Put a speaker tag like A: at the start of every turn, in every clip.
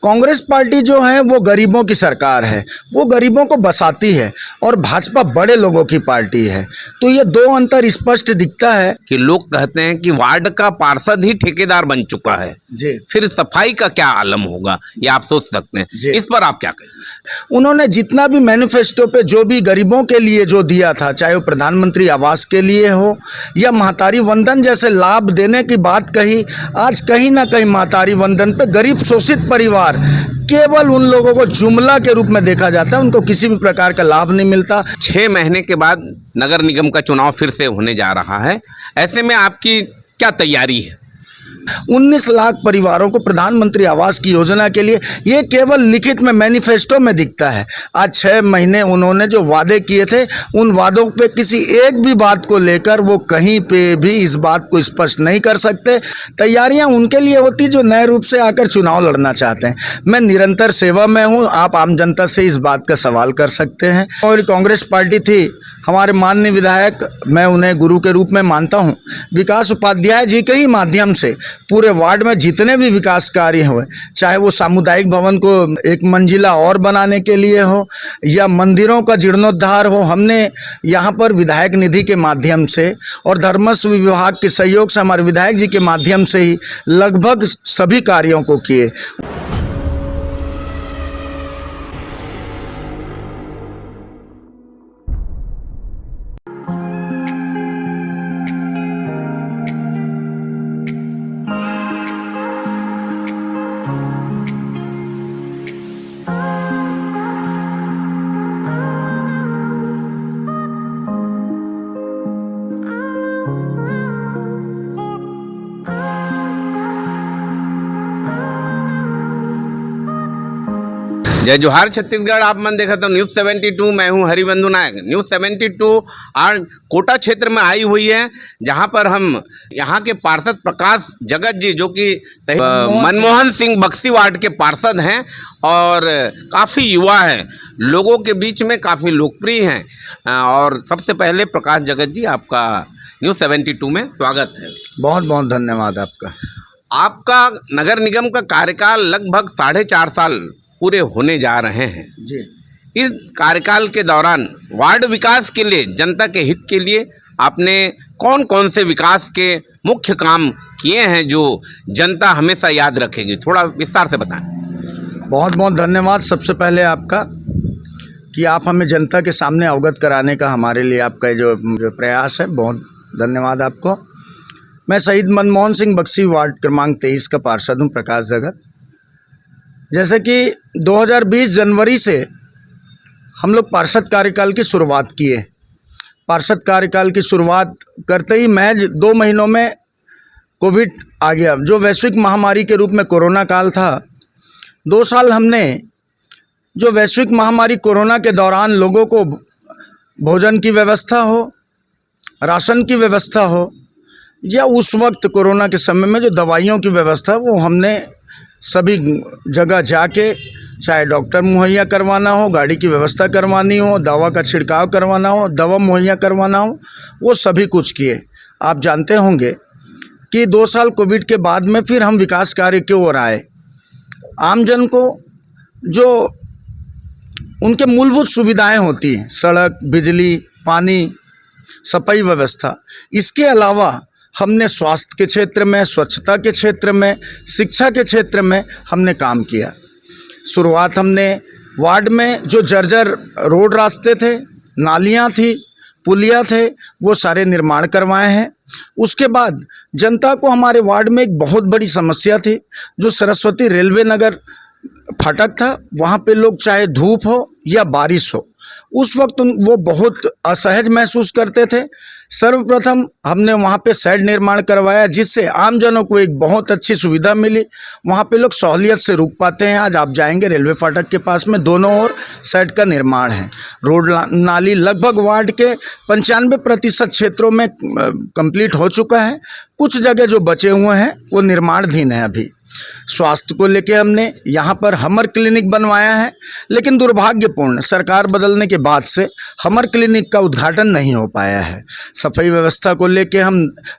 A: Congress party जो है वो गरीबों की सरकार है, वो गरीबों को बसाती है, और भाजपा बड़े लोगों की पार्टी है। तो ये दो अंतर स्पष्ट दिखता है
B: कि लोग कहते हैं कि वार्ड का पार्षद ही ठेकेदार बन चुका है
A: जी।
B: फिर सफाई का क्या आलम होगा, ये आप सोच सकते हैं। इस पर आप क्या कहेंगे?
A: उन्होंने जितना भी मैनिफेस्टो पे जो भी गरीबों के लिए जो दिया था, चाहे वो प्रधानमंत्री आवास के लिए हो या महतारी वंदन जैसे लाभ देने की बात कही, आज कहीं ना कहीं महतारी वंदन पे गरीब शोषित परिवार केवल उन लोगों को जुमला के रूप में देखा जाता है, उनको किसी भी प्रकार का लाभ नहीं मिलता।
B: 6 महीने के बाद नगर निगम का चुनाव फिर से होने जा रहा है, ऐसे में आपकी क्या तैयारी है?
A: 19 लाख परिवारों को प्रधानमंत्री आवास की योजना के लिए ये केवल लिखित में मैनिफेस्टो में दिखता है। आज 6 महीने उन्होंने जो वादे किए थे, उन वादों पे किसी एक भी बात को लेकर वो कहीं पे भी इस बात को स्पष्ट नहीं कर सकते। तैयारियां उनके लिए होती जो नए रूप से आकर चुनाव लड़ना चाहते हैं। मैं निरंतर सेवा में हूँ, आप आम जनता से इस बात का सवाल कर सकते हैं। और कांग्रेस पार्टी थी, हमारे माननीय विधायक, मैं उन्हें गुरु के रूप में मानता हूं, विकास उपाध्याय जी के ही माध्यम से पूरे वार्ड में जितने भी विकास कार्य हुए, चाहे वो सामुदायिक भवन को एक मंजिला और बनाने के लिए हो या मंदिरों का जीर्णोद्धार हो, हमने यहाँ पर विधायक निधि के माध्यम से और धर्मस्व विभाग के सहयोग से हमारे विधायक जी के माध्यम से ही लगभग सभी कार्यों को किए।
B: जय जोहार छत्तीसगढ़, आप मन देखा तो न्यूज़ 72, मैं हूं हरिबंधु नायक। न्यूज़ 72 आज कोटा क्षेत्र में आई हुई है, जहां पर हम यहां के पार्षद प्रकाश जगत जी, जो कि मनमोहन सिंह बक्सी वार्ड के पार्षद हैं और काफ़ी युवा हैं, लोगों के बीच में काफ़ी लोकप्रिय हैं। और सबसे पहले प्रकाश जगत जी, आपका न्यूज़ 72 में स्वागत है।
A: बहुत बहुत धन्यवाद आपका।
B: आपका नगर निगम का कार्यकाल लगभग 4.5 साल पूरे होने जा रहे हैं
A: जी।
B: इस कार्यकाल के दौरान वार्ड विकास के लिए, जनता के हित के लिए आपने कौन कौन से विकास के मुख्य काम किए हैं जो जनता हमेशा याद रखेगी? थोड़ा विस्तार से बताएं।
A: बहुत बहुत धन्यवाद सबसे पहले आपका कि आप हमें जनता के सामने अवगत कराने का हमारे लिए आपका जो प्रयास है, बहुत धन्यवाद आपको। मैं शहीद मनमोहन सिंह बक्सी वार्ड क्रमांक 23 का पार्षद हूँ, प्रकाश जगत। जैसे कि 2020 जनवरी से हम लोग पार्षद कार्यकाल की शुरुआत किए। पार्षद कार्यकाल की शुरुआत करते ही महज 2 महीनों में कोविड आ गया, जो वैश्विक महामारी के रूप में कोरोना काल था। 2 साल हमने जो वैश्विक महामारी कोरोना के दौरान लोगों को भोजन की व्यवस्था हो, राशन की व्यवस्था हो, या उस वक्त कोरोना के समय में जो दवाइयों की व्यवस्था, वो हमने सभी जगह जाके, चाहे डॉक्टर मुहैया करवाना हो, गाड़ी की व्यवस्था करवानी हो, दवा का छिड़काव करवाना हो, दवा मुहैया करवाना हो, वो सभी कुछ किए। आप जानते होंगे कि 2 साल कोविड के बाद में फिर हम विकास कार्य की ओर आए। आमजन को जो उनके मूलभूत सुविधाएं होती हैं, सड़क, बिजली, पानी, सफाई व्यवस्था, इसके अलावा हमने स्वास्थ्य के क्षेत्र में, स्वच्छता के क्षेत्र में, शिक्षा के क्षेत्र में हमने काम किया। शुरुआत हमने वार्ड में जो जर्जर रोड रास्ते थे, नालियां थी, पुलिया थे, वो सारे निर्माण करवाए हैं। उसके बाद जनता को हमारे वार्ड में एक बहुत बड़ी समस्या थी, जो सरस्वती रेलवे नगर फाटक था, वहाँ पे लोग चाहे धूप हो या बारिश हो, उस वक्त वो बहुत असहज महसूस करते थे। सर्वप्रथम हमने वहाँ पे शेड निर्माण करवाया, जिससे आमजनों को एक बहुत अच्छी सुविधा मिली। वहाँ पे लोग सहूलियत से रुक पाते हैं। आज आप जाएंगे रेलवे फाटक के पास में, दोनों ओर शेड का निर्माण है। रोड नाली लगभग वार्ड के 95% क्षेत्रों में कंप्लीट हो चुका है। कुछ जगह जो बचे हुए हैं वो निर्माणाधीन है अभी। स्वास्थ्य को लेके हमने यहाँ पर हमर क्लिनिक बनवाया है, लेकिन दुर्भाग्यपूर्ण सरकार बदलने के बाद से हमर क्लिनिक का उद्घाटन नहीं हो पाया है। सफाई व्यवस्था को लेके हम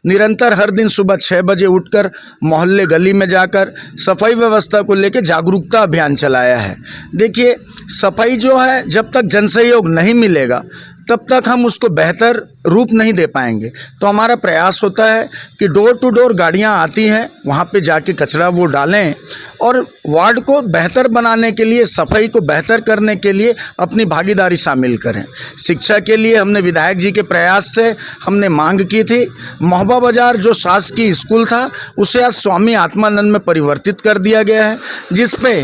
A: निरंतर हर दिन सुबह 6 बजे उठकर मोहल्ले गली में जाकर सफाई व्यवस्था को लेके जागरूकता अभियान चलाया है। देखिए, सफाई जो है जब तक जनसहयोग नहीं मिलेगा तब तक हम उसको बेहतर रूप नहीं दे पाएंगे। तो हमारा प्रयास होता है कि डोर टू डोर गाड़ियां आती हैं, वहां पे जाके कचरा वो डालें और वार्ड को बेहतर बनाने के लिए, सफाई को बेहतर करने के लिए अपनी भागीदारी शामिल करें। शिक्षा के लिए हमने विधायक जी के प्रयास से हमने मांग की थी, महोबा बाज़ार जो शासकीय स्कूल था उसे आज स्वामी आत्मानंद में परिवर्तित कर दिया गया है, जिस पे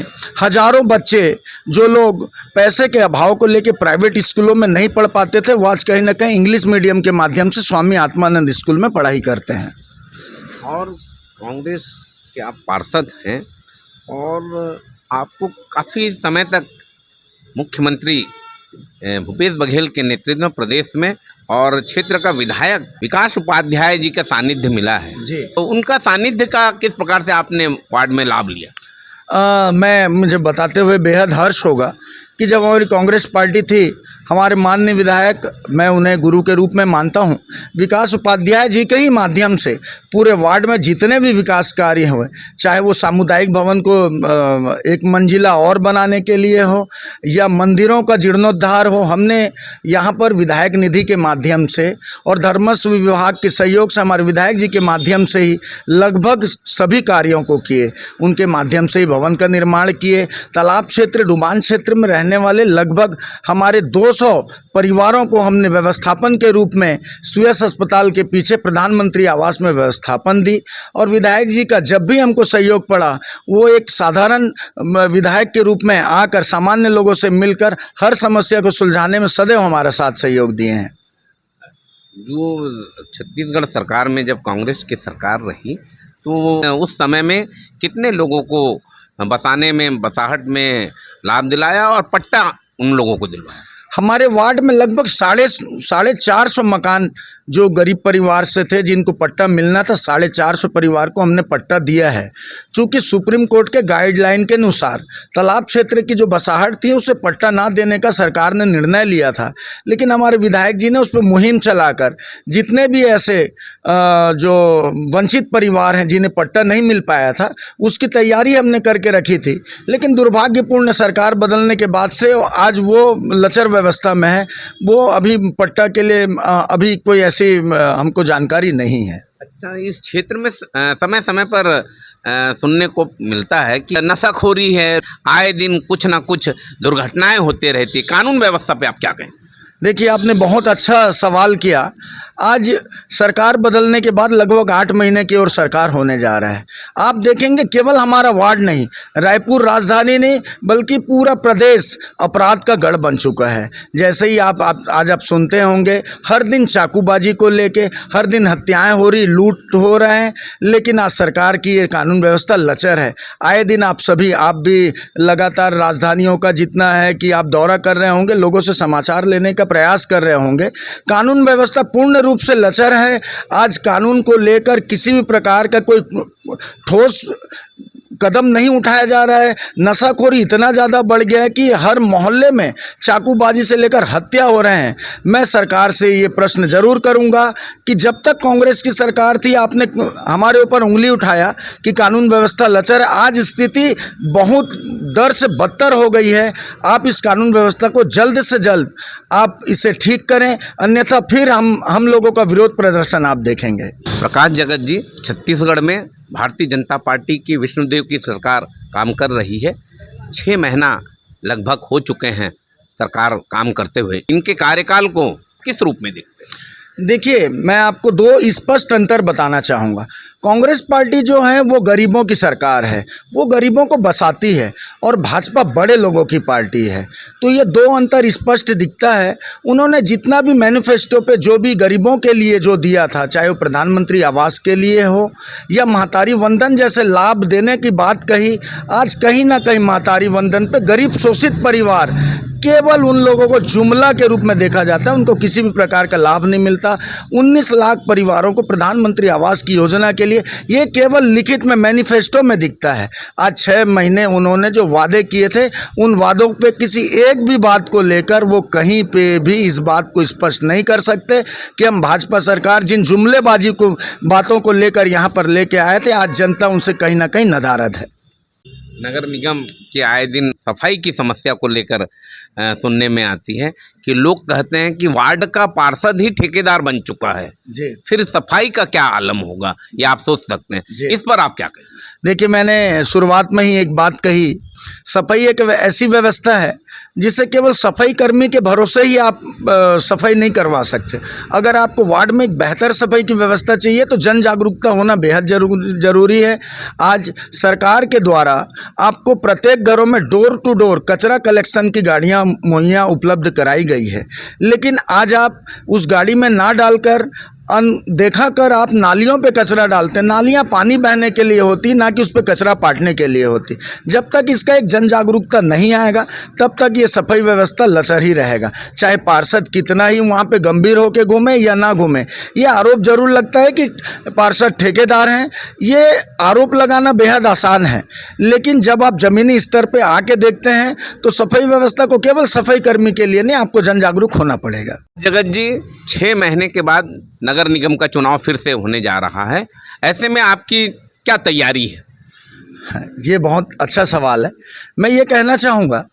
A: हजारों बच्चे जो लोग पैसे के अभाव को लेकर प्राइवेट स्कूलों में नहीं पढ़ पाते थे, वो आज कहीं ना कहीं इंग्लिश मीडियम के माध्यम से स्वामी आत्मानंद स्कूल में पढ़ाई करते हैं।
B: और कांग्रेस के आप पार्षद हैं और आपको काफ़ी समय तक मुख्यमंत्री भूपेश बघेल के नेतृत्व में प्रदेश में और क्षेत्र का विधायक विकास उपाध्याय जी का सानिध्य मिला है
A: जी।
B: तो उनका सानिध्य का किस प्रकार से आपने वार्ड में लाभ लिया?
A: मुझे बताते हुए बेहद हर्ष होगा कि जब हमारी कांग्रेस पार्टी थी, हमारे माननीय विधायक, मैं उन्हें गुरु के रूप में मानता हूं, विकास उपाध्याय जी के ही माध्यम से पूरे वार्ड में जितने भी विकास कार्य हुए, चाहे वो सामुदायिक भवन को एक मंजिला और बनाने के लिए हो या मंदिरों का जीर्णोद्धार हो, हमने यहाँ पर विधायक निधि के माध्यम से और धर्मस्व विभाग के सहयोग से हमारे विधायक जी के माध्यम से ही लगभग सभी कार्यों को किए। उनके माध्यम से ही भवन का निर्माण किए। तालाब क्षेत्र, डुबान क्षेत्र में रहने वाले लगभग हमारे 200 परिवारों को हमने व्यवस्थापन के रूप में सुयस अस्पताल के पीछे प्रधानमंत्री आवास में व्यवस्थापन दी। और विधायक जी का जब भी हमको सहयोग पड़ा, वो एक साधारण विधायक के रूप में आकर सामान्य लोगों से मिलकर हर समस्या को सुलझाने में सदैव हमारा साथ सहयोग दिए हैं।
B: जो छत्तीसगढ़ सरकार में जब कांग्रेस की सरकार रही तो उस समय में कितने लोगों को बसाने में, बसाहट में लाभ दिलाया और पट्टा उन लोगों को दिलवाया?
A: हमारे वार्ड में लगभग 450 मकान जो गरीब परिवार से थे, जिनको पट्टा मिलना था, 450 परिवार को हमने पट्टा दिया है। चूँकि सुप्रीम कोर्ट के गाइडलाइन के अनुसार तालाब क्षेत्र की जो बसाहट थी उसे पट्टा ना देने का सरकार ने निर्णय लिया था, लेकिन हमारे विधायक जी ने उस पर मुहिम चलाकर जितने भी ऐसे जो वंचित परिवार हैं जिन्हें पट्टा नहीं मिल पाया था, उसकी तैयारी हमने करके रखी थी। लेकिन दुर्भाग्यपूर्ण सरकार बदलने के बाद से आज वो लचर व्यवस्था में है। वो अभी पट्टा के लिए अभी कोई ऐसी हमको जानकारी नहीं है।
B: अच्छा, इस क्षेत्र में समय समय पर सुनने को मिलता है कि नशाखोरी है, आए दिन कुछ ना कुछ दुर्घटनाएं होते रहती। कानून व्यवस्था पे आप क्या कहें?
A: देखिए, आपने बहुत अच्छा सवाल किया। आज सरकार बदलने के बाद लगभग 8 महीने की ओर सरकार होने जा रहा है। आप देखेंगे केवल हमारा वार्ड नहीं, रायपुर राजधानी नहीं बल्कि पूरा प्रदेश अपराध का गढ़ बन चुका है। जैसे ही आज आप सुनते होंगे, हर दिन चाकूबाजी को लेके हर दिन हत्याएं हो रही, लूट हो रहे हैं, लेकिन आज सरकार की ये कानून व्यवस्था लचर है। आए दिन आप भी लगातार राजधानियों का जितना है कि आप दौरा कर रहे होंगे, लोगों से समाचार लेने का प्रयास कर रहे होंगे। कानून व्यवस्था पूर्ण रूप से लचर है। आज कानून को लेकर किसी भी प्रकार का कोई ठोस कदम नहीं उठाया जा रहा है। नशाखोरी इतना ज़्यादा बढ़ गया है कि हर मोहल्ले में चाकूबाजी से लेकर हत्या हो रहे हैं। मैं सरकार से ये प्रश्न जरूर करूंगा कि जब तक कांग्रेस की सरकार थी, आपने हमारे ऊपर उंगली उठाया कि कानून व्यवस्था लचर है। आज स्थिति बहुत दर से बदतर हो गई है। आप इस कानून व्यवस्था को जल्द से जल्द आप इसे ठीक करें, अन्यथा फिर हम लोगों का विरोध प्रदर्शन आप देखेंगे।
B: प्रकाश जगत जी, छत्तीसगढ़ में भारतीय जनता पार्टी की विष्णुदेव की सरकार काम कर रही है। 6 महीना लगभग हो चुके हैं सरकार काम करते हुए। इनके कार्यकाल को किस रूप में देखते हैं?
A: देखिए, मैं आपको 2 स्पष्ट अंतर बताना चाहूँगा। कांग्रेस पार्टी जो है वो गरीबों की सरकार है, वो गरीबों को बसाती है, और भाजपा बड़े लोगों की पार्टी है। तो ये 2 अंतर स्पष्ट दिखता है। उन्होंने जितना भी मैनिफेस्टो पे जो भी गरीबों के लिए जो दिया था, चाहे वो प्रधानमंत्री आवास के लिए हो या महतारी वंदन जैसे लाभ देने की बात कही, आज कहीं ना कहीं महतारी वंदन पे गरीब शोषित परिवार केवल उन लोगों को जुमला के रूप में देखा जाता है, उनको किसी भी प्रकार का लाभ नहीं मिलता। 19 लाख परिवारों को प्रधानमंत्री आवास की योजना के लिए ये केवल लिखित में मैनिफेस्टो में दिखता है। आज 6 महीने उन्होंने जो वादे किए थे, उन वादों पे किसी एक भी बात को लेकर वो कहीं पे भी इस बात को स्पष्ट नहीं कर सकते कि हम भाजपा सरकार जिन जुमलेबाजी को बातों को लेकर यहाँ पर लेके आए थे, आज जनता उनसे कहीं ना कहीं नदारद है।
B: नगर निगम के आए दिन सफाई की समस्या को लेकर सुनने में आती है कि लोग कहते हैं कि वार्ड का पार्षद ही ठेकेदार बन चुका है,
A: जी
B: फिर सफाई का क्या आलम होगा, ये आप सोच सकते हैं। इस पर आप क्या कहें?
A: देखिए, मैंने शुरुआत में ही एक बात कही, सफाई एक ऐसी व्यवस्था है जिसे केवल सफाई कर्मी के भरोसे ही आप सफाई नहीं करवा सकते। अगर आपको वार्ड में एक बेहतर सफाई की व्यवस्था चाहिए तो जन जागरूकता होना बेहद जरूरी है। आज सरकार के द्वारा आपको प्रत्येक घरों में डोर टू डोर कचरा कलेक्शन की गाड़ियां मुहैया उपलब्ध कराई गई है, लेकिन आज आप उस गाड़ी में ना डालकर अनदेखा कर आप नालियों पे कचरा डालते हैं। नालियाँ पानी बहने के लिए होती, ना कि उस पर कचरा पाटने के लिए होती। जब तक इसका एक जन जागरूकता नहीं आएगा तब तक ये सफाई व्यवस्था लचर ही रहेगा, चाहे पार्षद कितना ही वहाँ पे गंभीर होकर घूमे या ना घूमे। ये आरोप जरूर लगता है कि पार्षद ठेकेदार हैं, ये आरोप लगाना बेहद आसान है, लेकिन जब आप ज़मीनी स्तर पर आके देखते हैं तो सफाई व्यवस्था को केवल सफाई कर्मी के लिए नहीं, आपको जन जागरूक होना पड़ेगा।
B: जगत जी, 6 महीने के बाद नगर निगम का चुनाव फिर से होने जा रहा है, ऐसे में आपकी क्या तैयारी है?
A: ये बहुत अच्छा सवाल है। मैं ये कहना चाहूँगा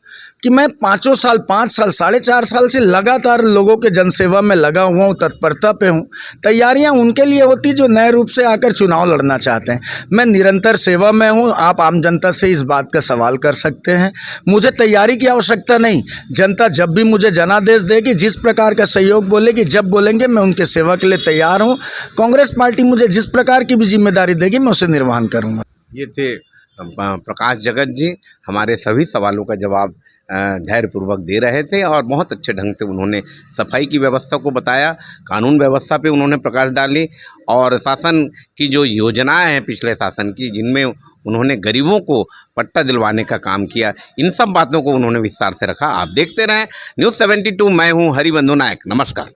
A: कि मैं 5 साल 4.5 साल से लगातार लोगों के जनसेवा में लगा हुआ हूँ, तत्परता पे हूँ। तैयारियाँ उनके लिए होती जो नए रूप से आकर चुनाव लड़ना चाहते हैं। मैं निरंतर सेवा में हूँ। आप आम जनता से इस बात का सवाल कर सकते हैं। मुझे तैयारी की आवश्यकता नहीं। जनता जब भी मुझे जनादेश देगी, जिस प्रकार का सहयोग बोलेगी, जब बोलेंगे, मैं उनके सेवा के लिए तैयार हूँ। कांग्रेस पार्टी मुझे जिस प्रकार की भी जिम्मेदारी देगी मैं उसे निर्वहन करूँगा।
B: ये थे प्रकाश जगत जी, हमारे सभी सवालों का जवाब धैर्यपूर्वक दे रहे थे और बहुत अच्छे ढंग से उन्होंने सफाई की व्यवस्था को बताया, कानून व्यवस्था पे उन्होंने प्रकाश डाली और शासन की जो योजनाएं हैं पिछले शासन की, जिनमें उन्होंने गरीबों को पट्टा दिलवाने का काम किया, इन सब बातों को उन्होंने विस्तार से रखा। आप देखते रहें News 72। मैं हूँ हरिबंधु नायक। नमस्कार।